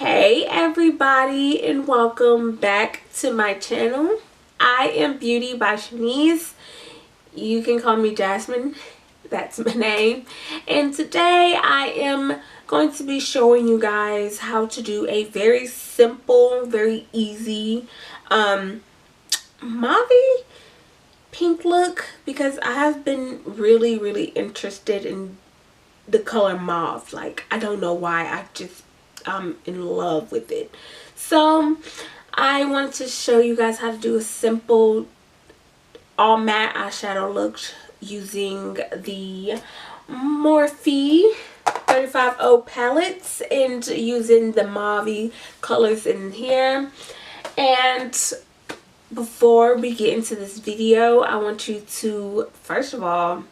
Hey everybody, and welcome back to my channel. I am Beauty by Shanice. You can call me Jasmine, that's my name. And today I am going to be showing you guys how to do a very simple, very easy mauve pink look, because I have been really interested in the color mauve. Like, I don't know why, I'm in love with it. So I wanted to show you guys how to do a simple all matte eyeshadow look using the Morphe 350 palettes and using the mauve colors in here. And before we get into this video, I want you to first of all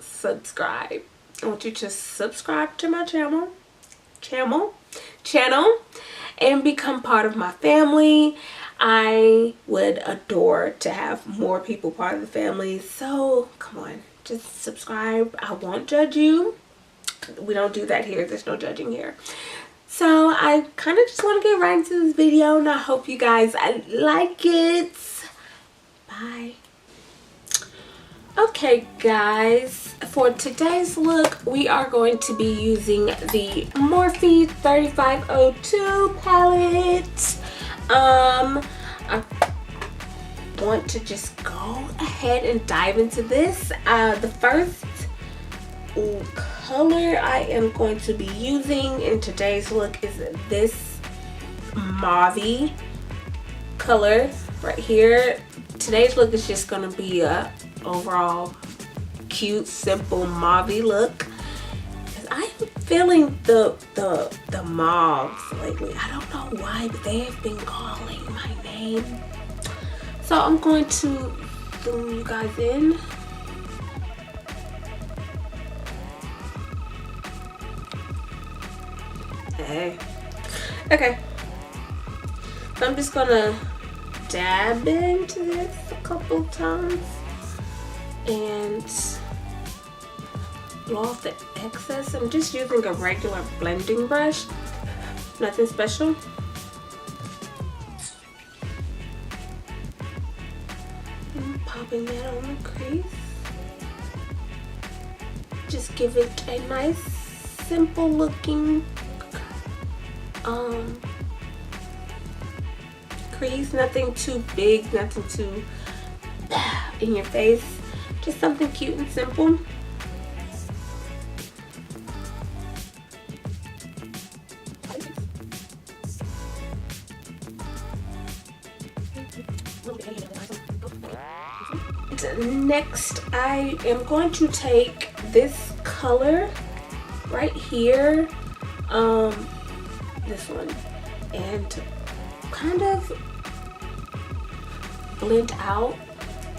subscribe. I want you to subscribe to my channel and become part of my family. I would adore to have more people part of the family, so come on, just subscribe. I won't judge you. We don't do that here. There's no judging here. So I kind of just want to get right into this video, and I hope you guys like it. Bye. Okay guys, for today's look we are going to be using the Morphe 3502 palette. I want to just go ahead and dive into this. The first color I am going to be using in today's look is this mauve color right here. Today's look is just going to be a overall cute, simple mauve look. I am feeling the mauves lately. I don't know why, but they have been calling my name. So I'm going to zoom you guys in. Hey. Okay. So I'm just gonna dab into this a couple times and blow off the excess. I'm just using a regular blending brush, nothing special. I'm popping that on the crease. Just give it a nice, simple looking crease. Nothing too big, nothing too in your face. Just something cute and simple. Next, I am going to take this color right here, this one, and kind of blend out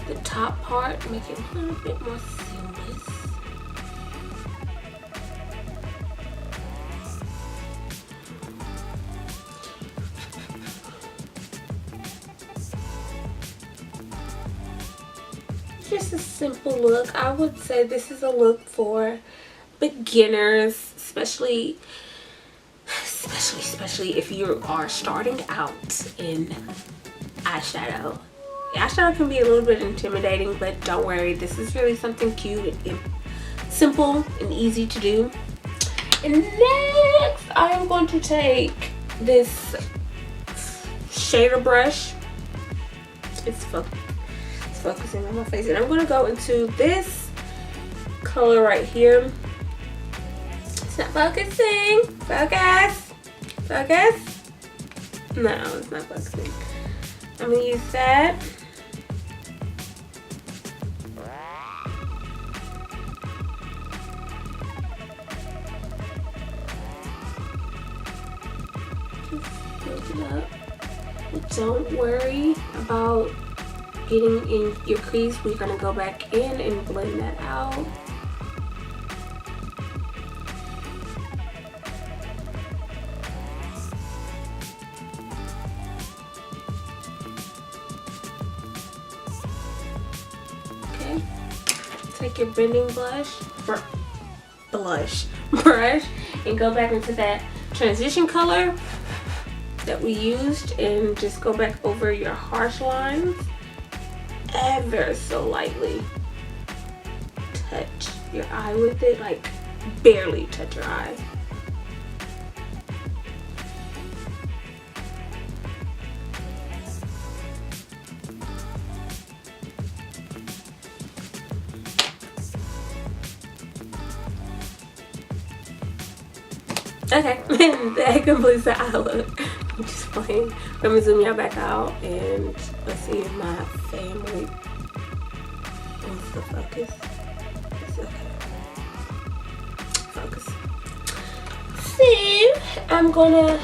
the top part, make it a little bit more seamless. Just a simple look. I would say this is a look for beginners, especially if you are starting out in eyeshadow. Eyeshadow can be a little bit intimidating, but don't worry, this is really something cute and simple and easy to do. And next I am going to take this shader brush. It's focusing on my face, and I'm going to go into this color right here. It's not focusing. Focus. No, it's not focusing. I'm going to use that. Just build it up. But don't worry about getting in your crease. We're going to go back in and blend that out. Okay, take your blending brush and go back into that transition color that we used and just go back over your harsh lines ever so lightly. Touch your eye with it, like barely touch your eye. Okay, that completes the eye look. I'm just playing. Let me zoom y'all back out and let's see if my family wants to focus. It's okay. Focus. See, I'm gonna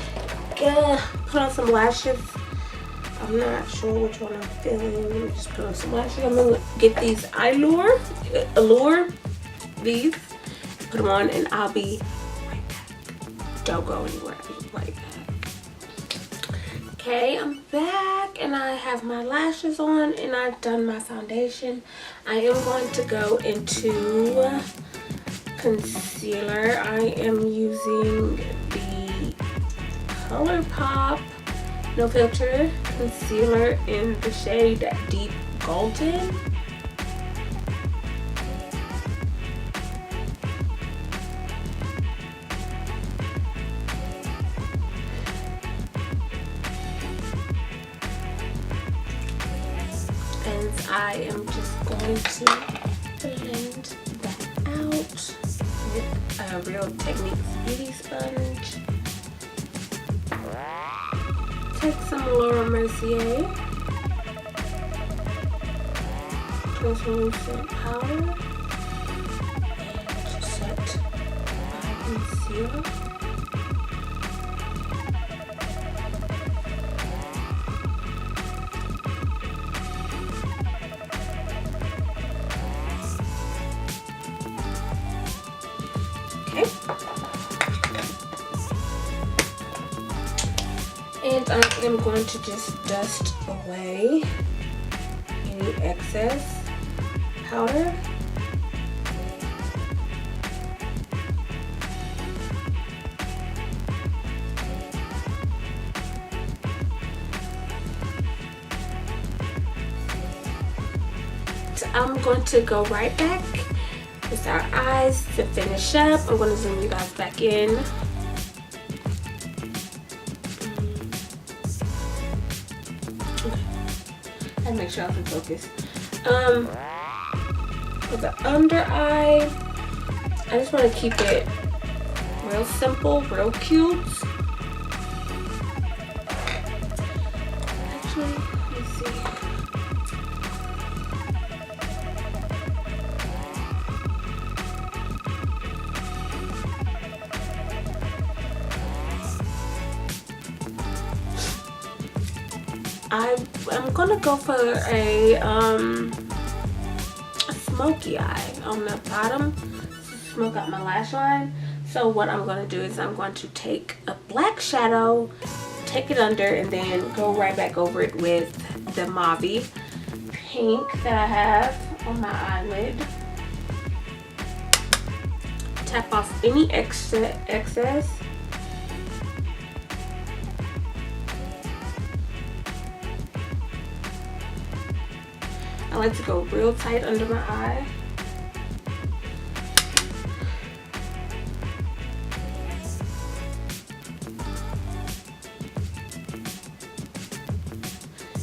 put on some lashes. I'm not sure which one I'm feeling. Let me just put on some lashes. I'm gonna get these Allure, these, put them on, and I'll be right back. Don't go anywhere. I'll be right back. Okay, I'm back, and I have my lashes on, and I've done my foundation. I am going to go into concealer. I am using the ColourPop No Filter concealer in the shade Deep Golden. And I am just going to blend that out with a Real Techniques beauty sponge. Take some Laura Mercier translucent powder and set my concealer. Okay. And I am going to just dust away any excess powder. So I'm going to go right back with our eyes to finish up. I'm going to zoom you guys back in. And make sure I can focus. For the under eye, I just want to keep it real simple, real cute. Actually, let me see. I'm gonna go for a smoky eye on the bottom to smoke out my lash line. So what I'm going to do is I'm going to take a black shadow, take it under, and then go right back over it with the mauve pink that I have on my eyelid. Tap off any excess. I like to go real tight under my eye.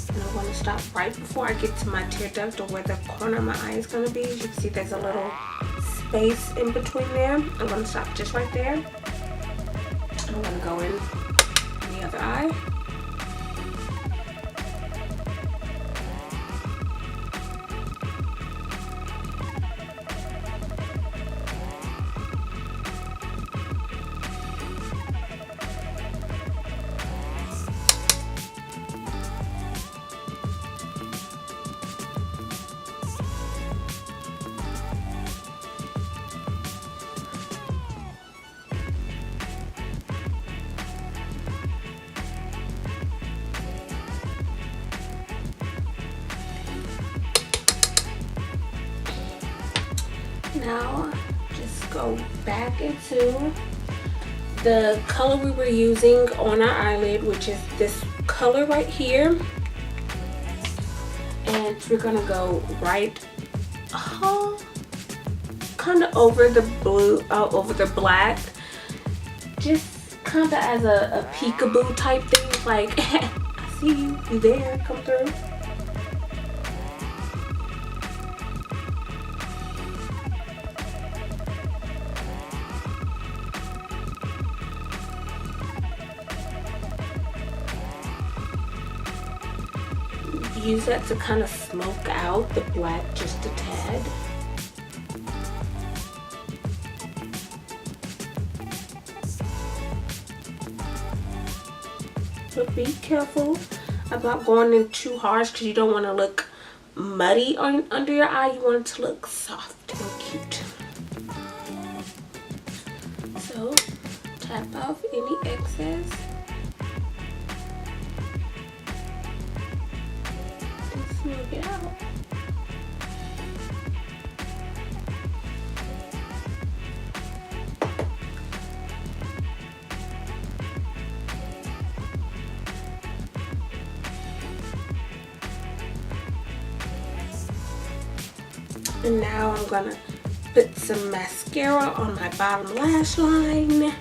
And I want to stop right before I get to my tear duct, or where the corner of my eye is going to be. As you can see, there's a little space in between there. I'm going to stop just right there. I'm going to go in the other eye. Now, just go back into the color we were using on our eyelid, which is this color right here. And we're gonna go right kind of over the blue, over the black, just kind of as a peekaboo type thing, like I see you there, come through. Use that to kind of smoke out the black just a tad. But be careful about going in too harsh because you don't want to look muddy under your eye. You want it to look soft and cute. So tap off any excess. Smooth it out. And now I'm gonna put some mascara on my bottom lash line,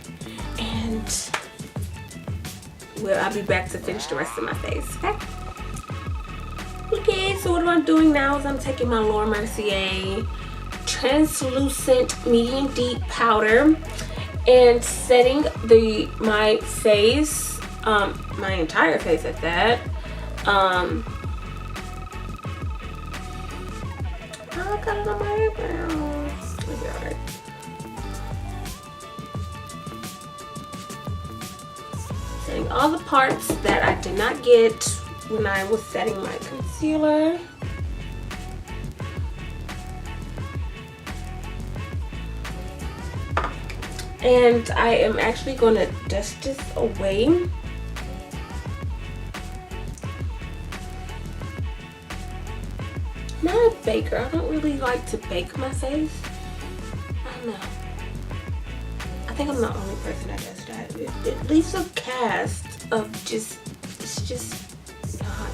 and I'll be back to finish the rest of my face, okay? Okay, so what I'm doing now is I'm taking my Laura Mercier translucent medium deep powder and setting my face, my entire face at that. I got it on my eyebrows. It'll be alright. Setting all the parts that I did not get when I was setting my concealer. And I am actually going to dust this away. Not a baker. I don't really like to bake my face. I don't know. I think I'm the only person that does that. It leaves a cast of just, it's just not,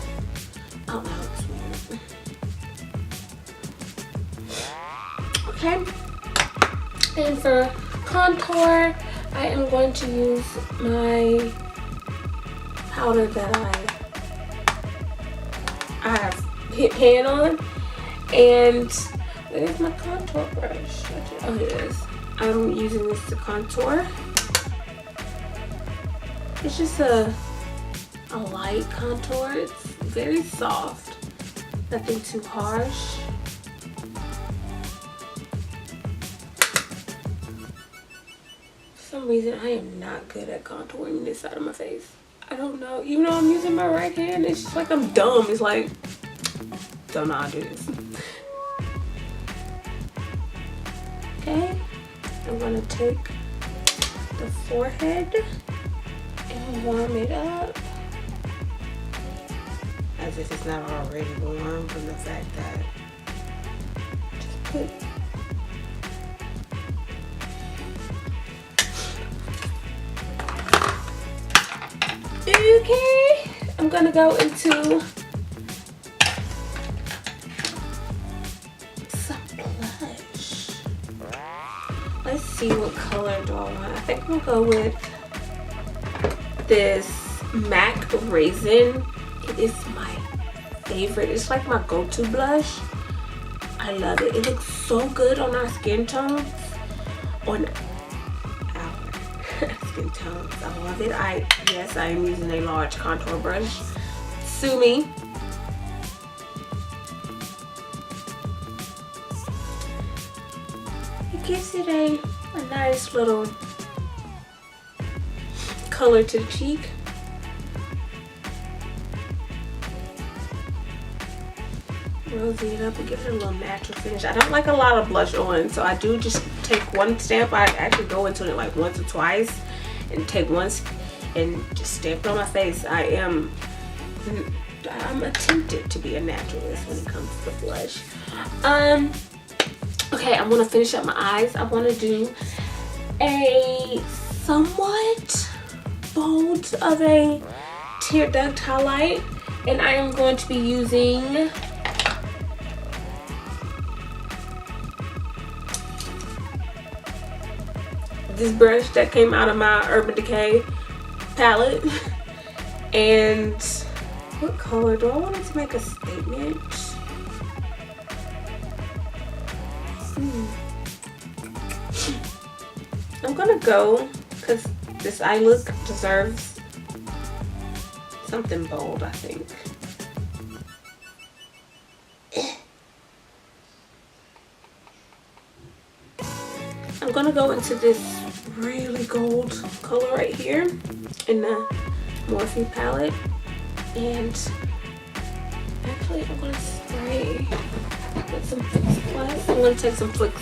I don't know, it's weird. Okay. And for contour, I am going to use my powder that I have hit pan on. And where's my contour brush? Oh, here it is. I'm using this to contour. It's just a light contour. It's very soft, nothing too harsh. For some reason, I am not good at contouring this side of my face. I don't know. Even though I'm using my right hand, it's just like I'm dumb. It's like, don't know how to do this. Okay, I'm gonna take the forehead and warm it up. As if it's not already warm from the fact that just put okay, I'm gonna go into some blush. Let's see, what color do I want? I think we'll go with this MAC Raisin. It is my favorite. It's like my go-to blush. I love it. It looks so good on our skin tones. On our skin tones. I love it. Yes, I am using a large contour brush. Sue me. It gives it a nice little color to the cheek. Rosy it up and give it a little natural finish. I don't like a lot of blush on, so I do just take one stamp. I actually go into it like once or twice and take one and just stamp it on my face. I'm attempted to be a naturalist when it comes to blush. Okay, I'm gonna finish up my eyes. I want to do a somewhat bold of a tear duct highlight, and I am going to be using this brush that came out of my Urban Decay palette. And what color do I want it to make a statement? I'm gonna go, because this eye look deserves something bold, I think. I'm gonna go into this really gold color right here in the Morphe palette, and actually I'm gonna spray with some Fix Plus. I'm gonna take some Fix.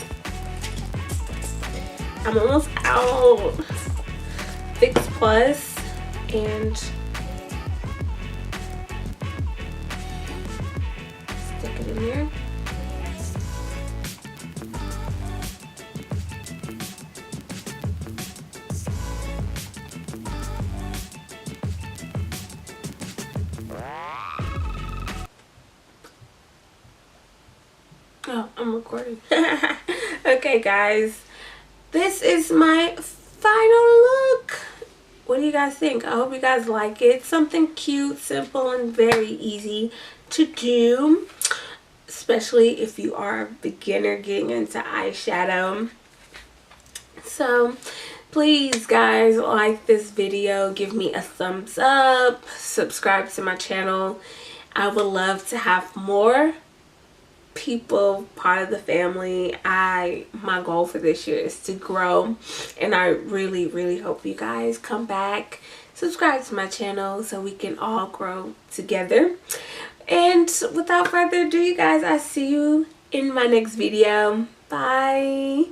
I'm almost out. Fix Plus, and stick it in there. Oh, I'm recording. Okay, guys. This is my final look. What do you guys think? I hope you guys like it. Something cute, simple, and very easy to do. Especially if you are a beginner getting into eyeshadow. So, please, guys, like this video. Give me a thumbs up. Subscribe to my channel. I would love to have more people part of the family. My goal for this year is to grow, and I really hope you guys come back, subscribe to my channel, so we can all grow together. And without further ado, you guys, I see you in my next video. Bye.